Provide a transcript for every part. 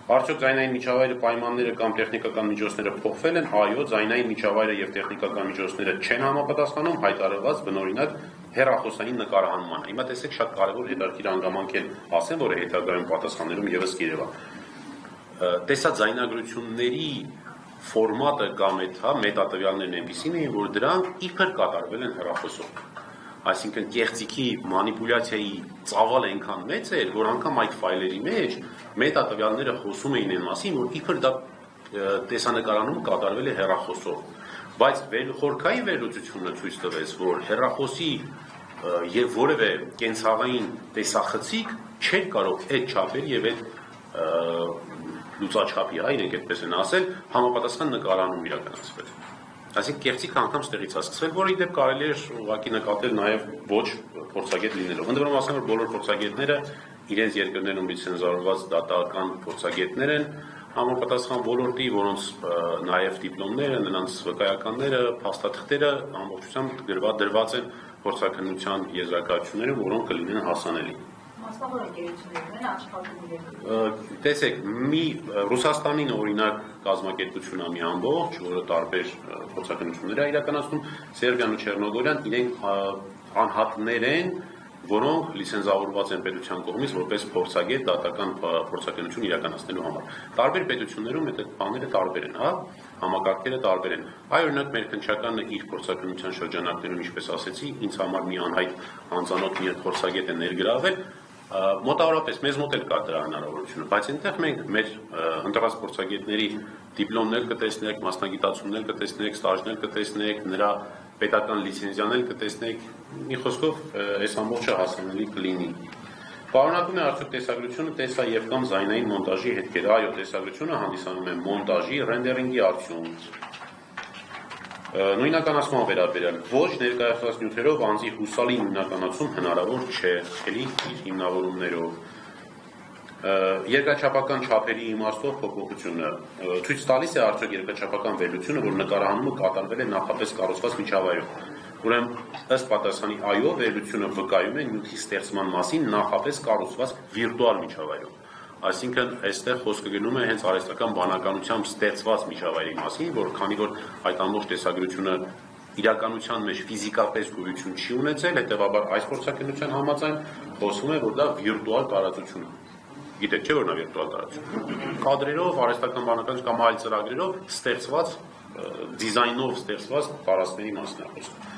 Արդյոք ձայնային միջավայրը պայմանները կամ տեխնիկական միջոցները փոխվել են, այո, ձայնային միջավայրը եւ տեխնիկական միջոցները չեն համապատասխանում հայտարարված բնօրինակ հեռախոսային նկարահանմանը։ Հիմա տեսեք շատ կարևոր հետաքրքիր հանգամանք են ասեմ, որը հետագայում պատասխաններում եւս կերևա։ Տեսաձայնագրությունների ֆորմատը կամ մետատվյալներն այնպիսին էին, որ դրանք իբր կատարվել են հեռախոսով։ Այսինքն կեղծիքի մանիպուլյացիայի ծավալը այնքան մեծ էր, որ անգամ այդ ֆայլերի մեջ մետատվյալները խոսում էին այն մասին, որ իբր դա տեսանկարանում կատարվել է հեռախոսով, բայց խորքային վերլուծությունը ցույց տվեց, որ հեռախոսի եւ որևէ կենցաղային տեսախցիկ չէր կարող այդ չափերի եւ այդ լուծաչափի, իրենք այդպես են ասել, համապատասխան նկարանում իրականացվել։ Այսինքն կեղծիքը անգամ ստեղից է սկսվել, որը իդեպ կարելի է ուղղակի նկատել նաև ոչ փորձագետ լինելով։ Ընդ որում ասեմ, որ բոլոր փորձագետները իրենց երկրներում լիցենզավորված դատական փորձագետներ են, համապատասխան ոլորտի, որոնց նաև դիպլոմները, նրանց վկայականները, փաստաթղթերը ամբողջությամբ դրված են փորձաքննության եզրակացություններում, որոնք կլինեն հասանելի։ Տեսեք, Ռուսաստանին օրինակ կազմակերպություն է մի ամբողջ, որը տարբեր փորձաքննություններ է իրականացնում, Սերբիան ու Չեռնոգորիան իրենք անհատներ են, որոնք լիցենզավորված են պետության կողմից որպես փորձագետ դատական փորձաքննություն իրականացնելու համար։ Տարբեր պետություններում այդ բաները տարբեր են, համակարգերը տարբեր են։ Այ օրինակ մեր քննչականը իր փորձաքննության շրջանակներում, ինչպես ասեցի, ինձ համար մի անհայտ անծանոթ մի փորձագետ է ներգրավել, մոտավորապես մեզ մոտ էլ կա դրա հնարավորությունը, բայց այնտեղ մենք մեր ընտրած փորձագետների դիպլոմներ կտեսնենք, մասնագիտացումներ կտեսնենք, ստաժներ կտեսնենք, նրա պետական լիցենզիաներ կտեսնենք, մի խոսքով այս ամբողջը հասանելի կլինի։ Պարունակում է արդյոք տեսագրությունը տեսա եւ կամ զայնային մոնտաժի հետքերը, այո, տեսագրությունը հանդիսանում է մոնտաժի, ռենդերինգի արդյունք։ Նույնականացման վերաբերյալ ոչ ներկայացված նյութերով անձի հուսալի նույնականացում հնարավոր չէ, էլի իր հիմնավորումներով։ Երկրաչափական չափերի իմաստով փոփոխությունը ցույց տալիս է արդյոք երկրաչափական վերլուծությունը, որ նկարահանումը կատարվել է նախապես կառուցված միջավայրում։ Ուրեմն ըստ պատասխանի այո, վերլուծությունը վկայում է նյութի ստեղծման մասին նախապես կառուցված վիրտուալ միջավայրում։ Այսինքն այստեղ խոսքը գնում է հենց արհեստական բանականությամբ ստեղծված միջավայրի մասին, որ քանի որ այդ ամբողջ տեսագրությունը իրականության մեջ ֆիզիկապես գոյություն չի ունեցել, հետևաբար այս փորձաքննության համաձայն խոսվում է, որ դա վիրտուալ տարածություն է։ Գիտեք չէ՞ որ նա վիրտուալ տարածություն։ Կադրերով, արհեստական բանականություն կամ այլ ծրագրերով ստեղծված, դիզայնով ստեղծված տարածքների մասին է խոսքը։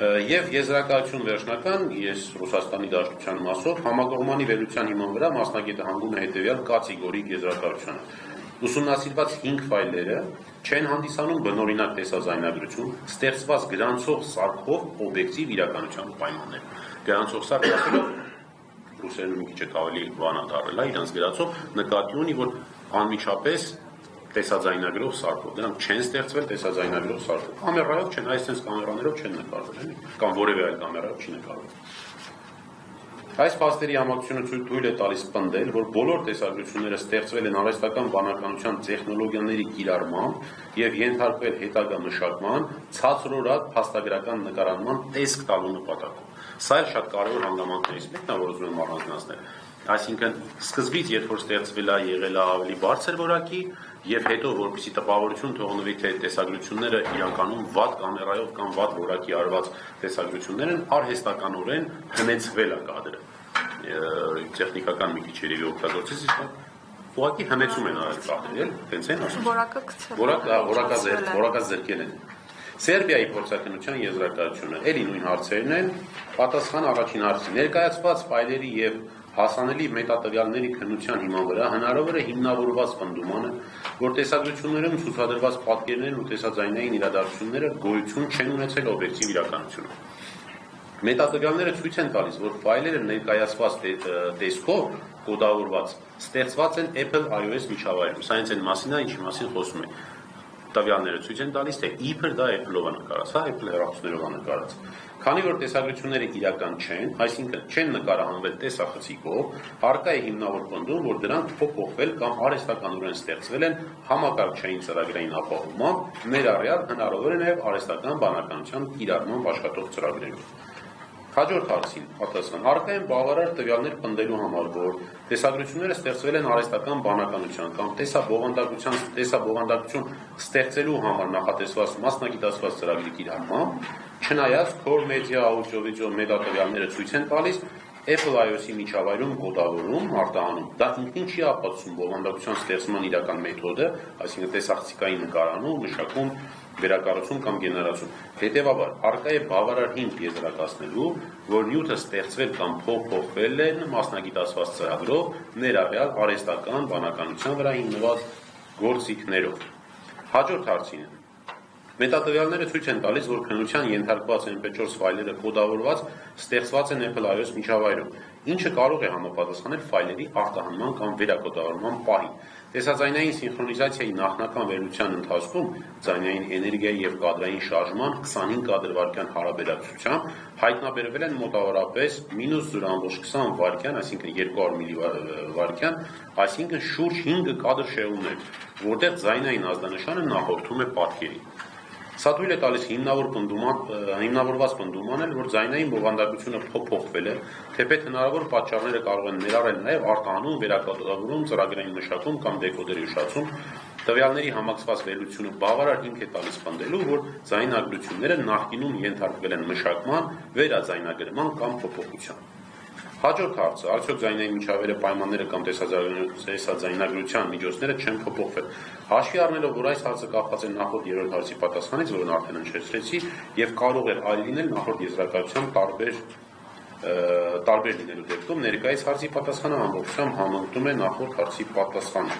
Եվ եզրակացություն վերջնական, ես Ռուսաստանի Դաշնության մասով համակողմանի վերլուծության հիման վրա մասնագետը հանգում է հետևյալ կատեգորիկ եզրակացությանը։ Ուսումնասիրված 5 ֆայլերը չեն հանդիսանում բնօրինակ տեսաձայնագրություն, ստեղծված գրանցող սարքով օբյեկտիվ իրականության պայմաններ։ Գրանցող սարքը ասելով ռուսերեն մի քիչ ավելի բանադառել է իրանց գրածով, նկատի ունի, որ անմիջապես տեսաձայնագրող սարքով, դրանք չեն ստեղծվել տեսաձայնագրող սարքով, կամերայով չեն, այսպես կամերաներով չեն նկարվել, կամ որևէ այլ կամերայով չի նկարվել։ Այս փաստերի համակցությունը թույլ է տալիս պնդել, որ բոլոր տեսագրությունները ստեղծվել են արհեստական բանականության տեխնոլոգիաների կիրառմամբ եւ ենթարկվել հետագա մշակման, ցածրորակ փաստագրական նկարանման տեսք տալու նպատակով։ Սա էլ շատ կարևոր հանգամանքներից մեկն է, որ ուզում եմ առանձնացնել։ Այսինքն սկզբից, երբ որ ստեղծվել է եղել է ավելի բարձր որակի, եւ հետո որպեսզի տպավորություն թողնվի, թե տեսագրությունները իրականում վատ կամերայով կամ վատ որակի արված տեսագրություններ են, արհեստականորեն հնեցվել է կադրը։ Տեխնիկական մի քիչ երևի օգտագործից, իսկ ուղղակի հնեցում են արել կադրը, տենց են ասում։ Որակը գցել։ Որակը զրկել են։ Սերբիայի փորձաքննության եզրակացությունը էլի նույն հարցերն են, պատասխան առաջին հարցի ներկայացված ֆայլերի եւ հասանելի մետատվյալների քննության հիման վրա հնարավոր է հիմնավորված պնդումանը, որ տեսագրություններում ցուցադրված պատկերներն ու տեսաձայնային իրադարձությունները գոյություն չեն ունեցել օբյեկտիվ իրականությունում։ Մետատվյալները ցույց են տալիս, որ ֆայլերը ներկայացված տեսքով կոդավորված ստեղծված են Apple iOS միջավայրում։ Սա հենց այն մասին է, ինչի մասին խոսում ենք։ Տվյալները ցույց են տալիս, թե իբր դա Apple-ով է նկարած, Apple հեռախոսներով է նկարած։ Քանի որ տեսագրությունները իրական չեն, այսինքն չեն նկարահանվել տեսախցիկով, առկա է հիմնավոր պնդում, որ դրանք փոփոխվել կամ արհեստականորեն ստեղծվել են համակարգչային ծրագրային ապահովմամբ, ներառյալ հնարավոր է նաև արհեստական բանականության կիրառմամբ աշխատող ծրագրերով։ Հաջորդ հարցին պատասխան. Առկա են բավարար տվյալներ պնդելու համար, որ տեսագրությունները ստեղծվել են արհեստական բանականության կամ տեսաբովանդակություն ստեղծելու համար նախատեսված մասնագիտացված ծրագրի կիրառմամբ, չնայած Core Media Audio-Video մետատվյալները ցույց են տալիս Apple iOS-ի միջավայրում կոդավորում, արտահանում, դա ինքնին չի ապացուցում բովանդակության ստեղծման իրական մեթոդը, այսինքն տեսախցիկային նկարանում, մշակում, վերակառուցում կամ գեներացում։ Հետևաբար, առկա է բավարար հիմք եզրակացնելու, որ նյութը ստեղծվել կամ փոխփոխվել են մասնագիտացված ծրագրով, ներառյալ արհեստական բանականության վրա հիմնված գործիքներով։ Հաջորդ հարցին. Մետատվյալները ցույց են տալիս, որ քննության ենթարկված MP4 ֆայլերը կոդավորված ստեղծված են Apple iOS միջավայրում, ինչը կարող է համապատասխանել ֆայլերի արտահանման կամ վերակոդավորման պահին։ Տեսաձայնային սինխրոնիզացիայի նախնական վերլուծության ընթացքում ձայնային էներգիայի և կադրային շարժման 25 կադրվայրկյան հարաբերակցությամբ հայտնաբերվել են մոտավորապես -0.20 վայրկյան, այսինքն 200 միլիվայրկյան, այսինքն շուրջ 5 կադր շեղումներ, որտեղ ձայնային ազդանշանը նախորդում է պատկերին։ Սա թույլ է տալիս հիմնավորված պնդում անել, որ ձայնային բովանդակությունը փոփոխվել է, թեպետ հնարավոր պատճառները կարող են ներառել նաև արտահանում, վերակոդավորում, ծրագրային մշակում կամ դեկոդերի ուշացում, տվյալների համակցված վերլուծությունը բավարար հիմք է տալիս պնդելու, որ ձայնագրությունները նախկինում ենթարկվել են մշակման, վերաձայնագրման կամ փոփոխության։ Հաջորդ հարցը, արդյոք ձայնային միջավայրի պայմանները կամ տեսաձայնագրության միջոցները չեն փոփոխվել։ Հաշվի առնելով, որ այս հարցը կապված է նախորդ երրորդ հարցի պատասխանից, որն արդեն հնչեցրեցի, եւ կարող էր այլ լինել նախորդ եզրակացության տարբեր լինելու դեպքում, ներկայիս հարցի պատասխանը ամբողջությամբ համընկնում է նախորդ հարցի պատասխանը։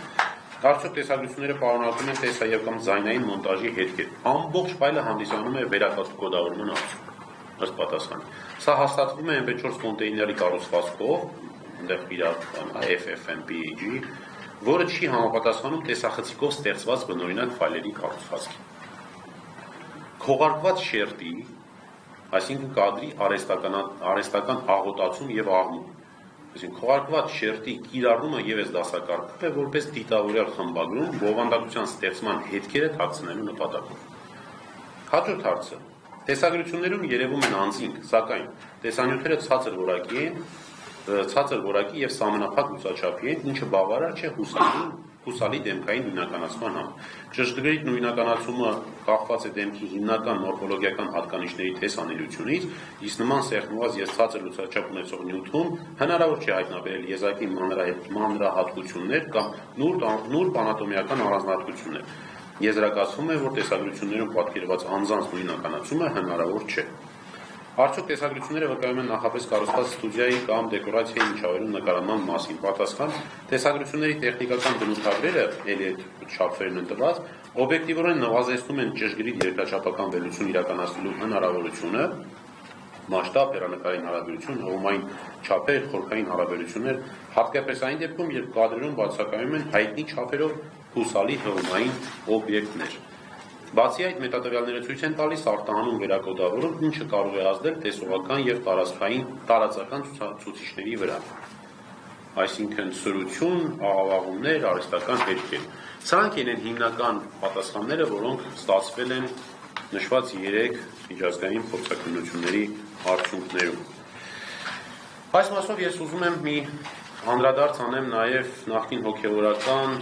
Արդյոք տեսագրությունները պարունակում են տեսա եւ կամ ձայնային մոնտաժի հետքեր։ Ամբողջ ֆայլը հանդիսանում է վերակոդավորման արդյունք։ Ըստ պատասխանի։ Սա հաստատվում է MP4 կոնտեյների կառուցվածքով, այնտեղ իրար FFmpeg, որը չի համապատասխանում տեսախցիկով ստեղծված բնօրինակ ֆայլերի կառուցվածքին։ Քողարկված շերտի, այսինքն կադրի արհեստական աղոտացում եւ աղմուկ։ Այսինքն քողարկված շերտի կիրառումը ևս դասակարգվում է որպես դիտավորյալ խմբագրում բովանդակության ստեղծման հետքերը թաքցնելու նպատակով։ Հաջորդ հարցը. տեսագրություններում երևում են անձինք, սակայն տեսանյութերը ցածր որակի եւ սահմանափակ լուսաչափի են, ինչը բավարար չէ հուսալի դեմքային նույնականացման համար։ Ճշգրիտ նույնականացումը կախված է դեմքի հիմնական մորֆոլոգիական հատկանիշների տեսանելիությունից, իսկ նման սեղմված եւ ցածր լուսաչափ ունեցող նյութում հնարավոր չէ հայտնաբերել եզակի մանրահատկություններ կամ նուրբ անատոմիական առանձնահատկություններ։ Եզրակացվում է, որ տեսագրություններում պատկերված անձանց նույնականացումը հնարավոր չէ։ Արդյոք տեսագրությունները վկայում են նախապես կառուցված ստուդիայի կամ դեկորացիայի միջավայրում նկարահանման մասին։ Պատասխան. տեսագրությունների տեխնիկական բնութագրերը, ելի այդ չափերն են տված, օբյեկտիվորեն նվազեցնում են ճշգրիտ երկրաչափական վերլուծություն իրականացնելու հնարավորությունը, մասշտաբ, հեռանկարային հարաբերություն, հողմային չափեր, խորքային հարաբերություններ, հատկապես այն դեպքում, երբ կադրերում բացակայում են հայտնի չափերով հուսալի հողմային օբյեկտներ։ Բացի այդ, մետատվյալները ցույց են տալիս արտահանում վերակոդավորում, ինչը կարող է ազդել տեսողական եւ տարածական ցուցիչների վրա։ Այսինքն սրություն, աղավաղումներ, արհեստական հետքեր։ Սրանք են հիմնական պատասխանները, որոնք ստացվել են նշված 3 միջազգային փորձաքննությունների արդյունքներում։ Այս մասով ես ուզում եմ մի անդրադարձ անեմ նաև նախկին հոգևորական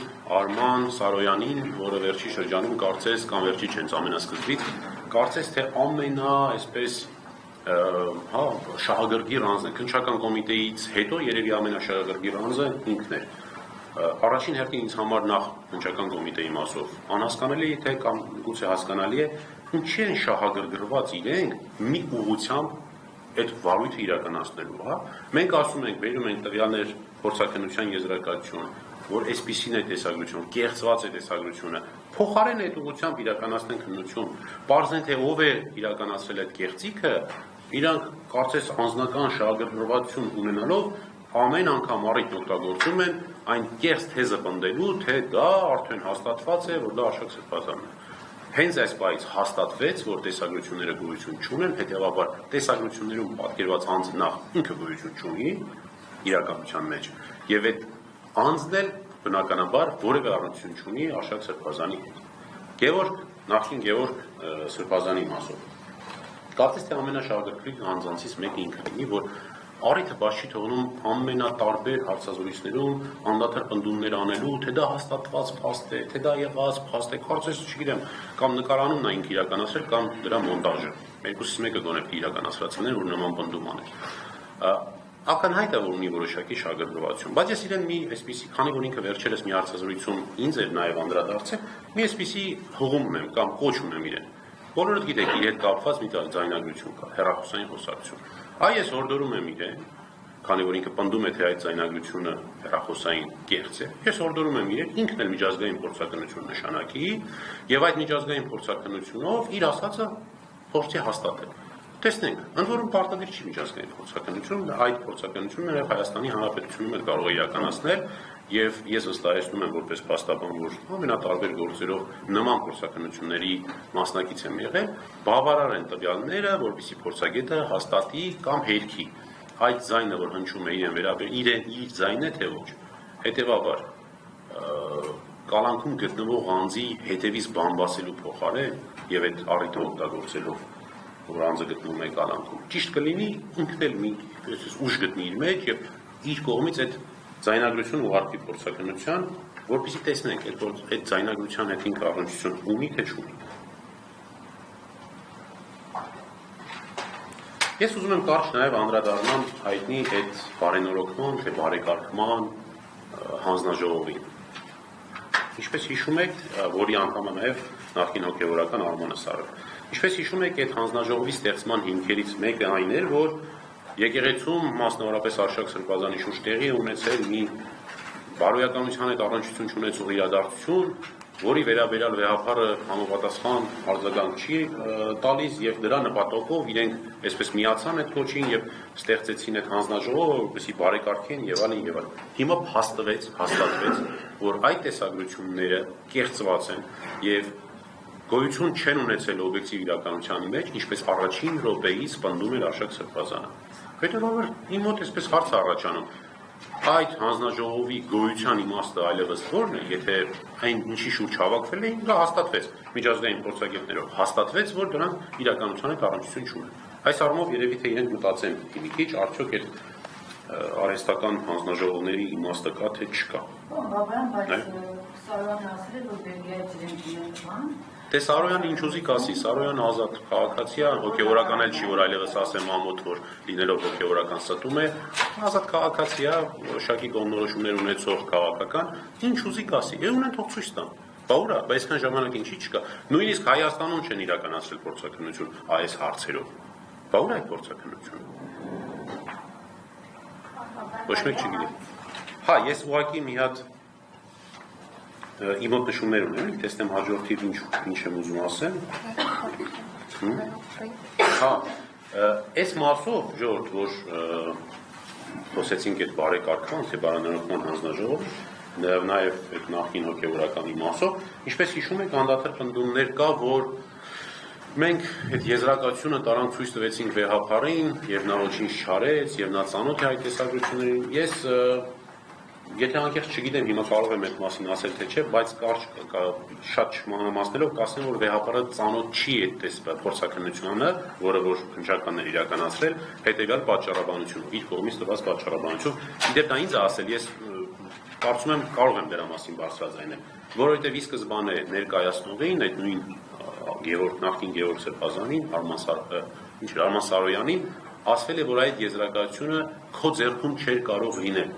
Արման Սարոյանին, որը վերջի շրջանում կարծես կամ վերջի չենց ամենասկզբից, կարծես թե այսպես շահագրգիռ անձն է, քննչական կոմիտեից հետո երևի ամենաշահագրգիռ անձը ինքն է։ Առաջին հերթին ինձ համար նախ քննչական կոմիտեի մասով անհասկանալի է, թե կամ գուցե հասկանալի է, ինչի են շահագրգռված իրենք մի ուղղությամբ այդ վարույթը իրականացնելու, հա։ Մենք ասում ենք, բերում ենք տվյալներ փորձաքննության եզրակացություն, որ այսպիսին է տեսագրություն, կեղծված է տեսագրությունը, փոխարեն այդ ուղղությամբ իրականացնեն քննություն, պարզեն թե ով է իրականացրել այդ կեղծիքը, իրանք կարծես անձնական շահագրգռվածություն ունենալով ամեն անգամ առիթ օգտագործում են այն կեղծ թեզը պնդելու, թե դա արդեն հաստատված է, որ դա Արշակ Սրբազանն է։ Հենց այս պահից հաստատվեց, որ տեսագրությունները գոյություն չունեն, հետևաբար տեսագրություններում պատկերված անձը նախ ինքը գոյություն չունի իրականության մեջ, եւ այդ անձն էլ բնականաբար որևէ առնչություն չունի Արշակ Սրբազանի հետ։ Նախկին Գևորգ Սրբազանի մասով։ Կարծես թե ամենաշահագրգիռ անձանցից մեկը ինքը լինի, որ առիթը բաց չի թողնում ամենատարբեր հարցազրույցներում անդադար պնդումներ անելու, թե դա հաստատված փաստ է, թե դա եղած փաստ է, կարծես չգիտեմ, կամ նկարանում նա ինքը իրականացրել, կամ դրա մոնտաժը։ Երկուսից մեկը գոնե իրականացրածն էր, որ նման պնդում անել։ Ակնհայտ է, որ ունի որոշակի շահագրգռվածություն, բայց ես իրեն մի այսպիսի, քանի որ ինքը վերջերս մի հարցազրույցում ինձ էր նաև անդրադարձել, մի այսպիսի հղում ունեմ կամ կոչ ունեմ իրեն։ Բոլորդ գիտեք, իր հետ կապված մի ձայնագրություն կա, հեռախոսային խոսակցություն։ Այ ես հորդորում եմ իրեն, քանի որ ինքը պնդում է, թե այդ ձայնագրությունը հեռախոսային կեղծ է, ես հորդորում եմ իրեն ինքն էլ միջազգային փորձաքննություն նշանակի եւ այդ միջազգային փորձաքննությունով իր ասածը փորձի հաստատել։ Տեսնենք, ընդ որում պարտադիր չի միջազգային փորձաքննություն, այդ փորձաքննությունը նաև Հայաստանի Հանրապետությունում էլ կարող է իրականացնել եւ ես վստահեցնում եմ որպես փաստաբան, որ ամենատարբեր գործերով նման փորձաքննությունների մասնակից եմ եղել, բավարար են տվյալները, որպեսզի փորձագետը հաստատի կամ հերքի այդ ձայնը, որ հնչում է իրեն վերաբերյալ իր ձայնն է, թե ոչ։ Հետևաբար կալանքում գտնվող անձի հետևից բամբասելու փոխարեն եւ այդ առիթը օգտագործելով որ անձը գտնվում է կալանքում, ճիշտ կլինի ինքն էլ մի ուժ գտնի իր մեջ եւ իր կողմից այդ ձայնագրությունը ուղարկի փորձաքննության, որպեսզի տեսնենք այդ ձայնագրության հետ ինքը առնչություն ունի թե չունի։ Ես ուզում եմ կարճ նաև անդրադառնալ հայտնի այդ բարենորոգման թե բարեկարգման հանձնաժողովին։ Ինչպես հիշում եք, որի անդամը նաև նախկին հոգևորական Արմանը Սարոյանը։ Ինչպես հիշում եք, այդ հանձնաժողովի ստեղծման հիմքերից մեկը այն էր, որ եկեղեցում մասնավորապես Արշակ Սրբազանի շուրջ տեղի է ունեցել մի բարոյականության հետ առնչություն չունեցող իրադարձություն, որի վերաբերյալ վեհապարը համապատասխան արձագանք չի տալիս եւ դրա նպատակով իրենք այսպես միացան այդ կոչին եւ ստեղծեցին այդ հանձնաժողովը, որպեսզի բարեկարգեն եւ այլն եւ այլն։ Հիմա հաստատվեց, որ այդ տեսագրությունները կեղծված են եւ գոյություն չեն ունեցել օբյեկտիվ իրականության մեջ, ինչպես առաջին րոպեից պնդում էր Արշակ Սրբազանը։ Հետևաբար իմ մոտ այսպես հարց առաջանում, այդ հանձնաժողովի գոյության իմաստը այլևս ո՞րն է, եթե այն ինչի շուրջ հավաքվել էին, դա հաստատվեց միջազգային փորձագետներով, հաստատվեց, որ դրանք իրականության հետ առնչություն չունեն։ Այս առումով երևի թե իրենք մտածեն մի քիչ, արդյոք այդ արհեստական հանձնաժողովների իմաստը կա թե չկա։ Դե Սարոյանը ինչ ուզի կասի, Սարոյանը ազատ քաղաքացի է, հոգևորական էլ չի, որ այլևս ասեմ ամոթ, որ լինելով հոգևորական ստում է, ազատ քաղաքացի է, որոշակի կողմնորոշումներ ունեցող քաղաքական, ինչ ուզի կասի, եւ ունեն թող ցույց տան։ Բա ուր է, բայց այսքան ժամանակ ինչի չկա։ Նույնիսկ Հայաստանում չեն իրականացրել փորձաքննություն այս հարցերով։ Բա ուր է այդ փորձաքննությունը։ Ոչ մեկ չգիտի։ Հա, ես ուղղակի մի հատ իմ մոտ նշումներ ունեմ, տեսնեմ հաջորդիվ ինչ եմ ուզում ասեմ։ Հա, այս մասով ժողովուրդ, որ խոսեցինք այդ բարեկարգման, թե բարենորոգման հանձնաժողով, նաև այդ նախկին հոգևորականի մասով, ինչպես հիշում եք, անդադար պնդումներ կա, որ մենք այդ եզրակացությունը տարանք ցույց տվեցինք վեհապարին, եւ նա ոչինչ չարեց, եւ նա ծանոթ է այդ տեսագրություններին։ Ես եթե անկեղծ չգիտեմ, հիմա կարող եմ այդ մասին ասել թե չէ, բայց շատ չմանրամասնելով կասեմ, որ վեհապարը ծանոթ չի այդ փորձաքննությանը, որը որ քննչականն էր իրականացրել, հետեւյալ պատճառաբանությունով, իր կողմից տված պատճառաբանությունով։ Իդեպ դա ինձ ասել, ես կարծում եմ կարող եմ դրա մասին բարձրաձայնել, որովհետև ի սկզբանե ներկայացնողին այդ նույն նախկին Գևորգ Սրբազանին, Արման Սարոյանին ասվել է, որ այդ եզրակացությունը քո ձեռքում չէր կարող լինել։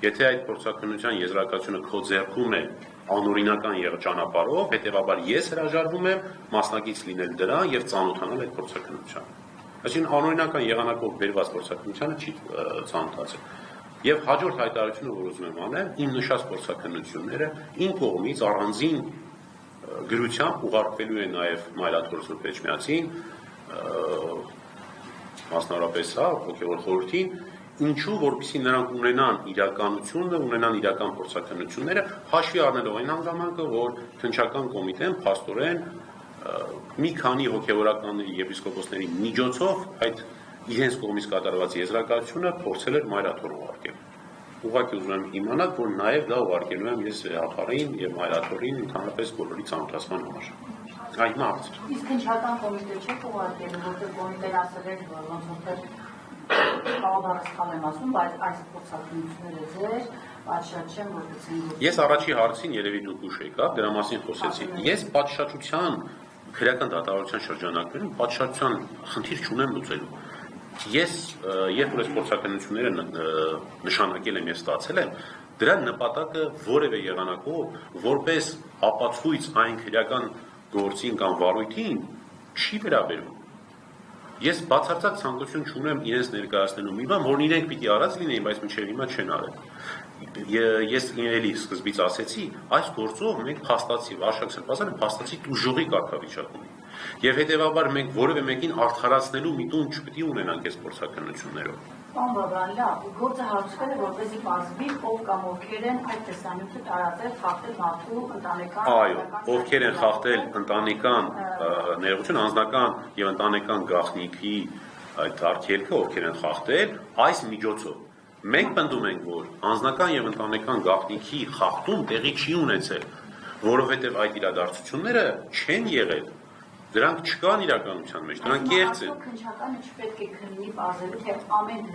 Եթե այդ փորձաքննության եզրակացությունը քո ձեռքում է անօրինական ճանապարհով, հետեւաբար ես հրաժարվում եմ մասնակից լինել դրան եւ ծանոթանալ այդ փորձաքննությանը։ Այսինքն անօրինական եղանակով բերված փորձաքննությանը չի ծանոթացել։ Եվ հաջորդ հայտարարությունը, որ ուզում եմ անել, իմ նշած փորձաքննությունները իմ կողմից առանձին գրությամբ ուղարկվելու է նաև Մայրաթոր Սուրբ Էջմիածին, մասնավորապես հոգևոր խորհրդին, ինչու, որպեսզի նրանք ունենան իրականությունը, ունենան իրական փորձաքննությունները, հաշվի առնելով այն հանգամանքը, որ քննչական կոմիտեն փաստորեն մի քանի հոգևորականների եպիսկոպոսների միջոցով այդ իրենց կողմից կատարված եզրակացությունը փորձել էր Մայրաթոր ուղարկել։ Ուղղակի ուզում եմ իմանալ, որ նաև դա ուղարկելու եմ ես վեհապարին եւ Մայրաթորին ընդհանրապես բոլորի ծանոթացման համար։ Հիմա հարցր։ Իսկ քննչական կոմիտե չեք ուղարկել, որտեղ կոմիտեն ասել էր, որ ոնց որ բավարար սխալ եմ ասում, բայց այս փորձառությունները ձեր պատշաճ չեմ, որ գցեն։ Ես առաջի հարցին երևի դուք ուշ եկաք, դրա մասին խոսեցի։ Ես պատշաճության քրեական դատավարության շրջանակներում պատշաճության խնդիր չունեմ լուծելու։ Ես երբ որ այս փորձառությունները նշանակել եմ եւ ստացել եմ, դրա նպատակը որևէ եղանակով որպես ապացույց այն քրեական գործին կամ վարույթին չի վերաբերում։ Ես բացարձակ ցանկություն չունեմ իրենց ներկայացնելու մի բան, որն իրենք պիտի արած լինեին, բայց մինչև հիմա չեն արել։ Ես էլի սկզբից ասեցի, այս գործով մենք փաստացի, Արշակ Սրբազանը փաստացի դուժողի կարգավիճակ ունի։ Եվ հետևաբար մենք որևէ մեկին արդարացնելու միտում չպիտի ունենանք այս փորձառություններով։ Պարոն Բաբյան, լավ, գործը հարուցվել է, որպեսզի պարզվի, ով կամ ովքեր են այդ տեսանյութը տարածել, խախտել մարդու ընտանեկան։ Այո, ովքեր են խախտել ընտանեկան ներողություն, անձնական եւ ընտանեկան գաղտնիքի այդ արգելքը, ովքեր են խախտել այս միջոցով։ Մենք պնդում ենք, որ անձնական եւ ընտանեկան գաղտնիքի խախտում տեղի չի ունեցել, որովհետեւ այդ իրադարձությունները չեն եղել։ Դրանք չկան իրականության մեջ, դրանք կեղծ են։ Քննչականը չպետք է քննի բազելու, թե ամեն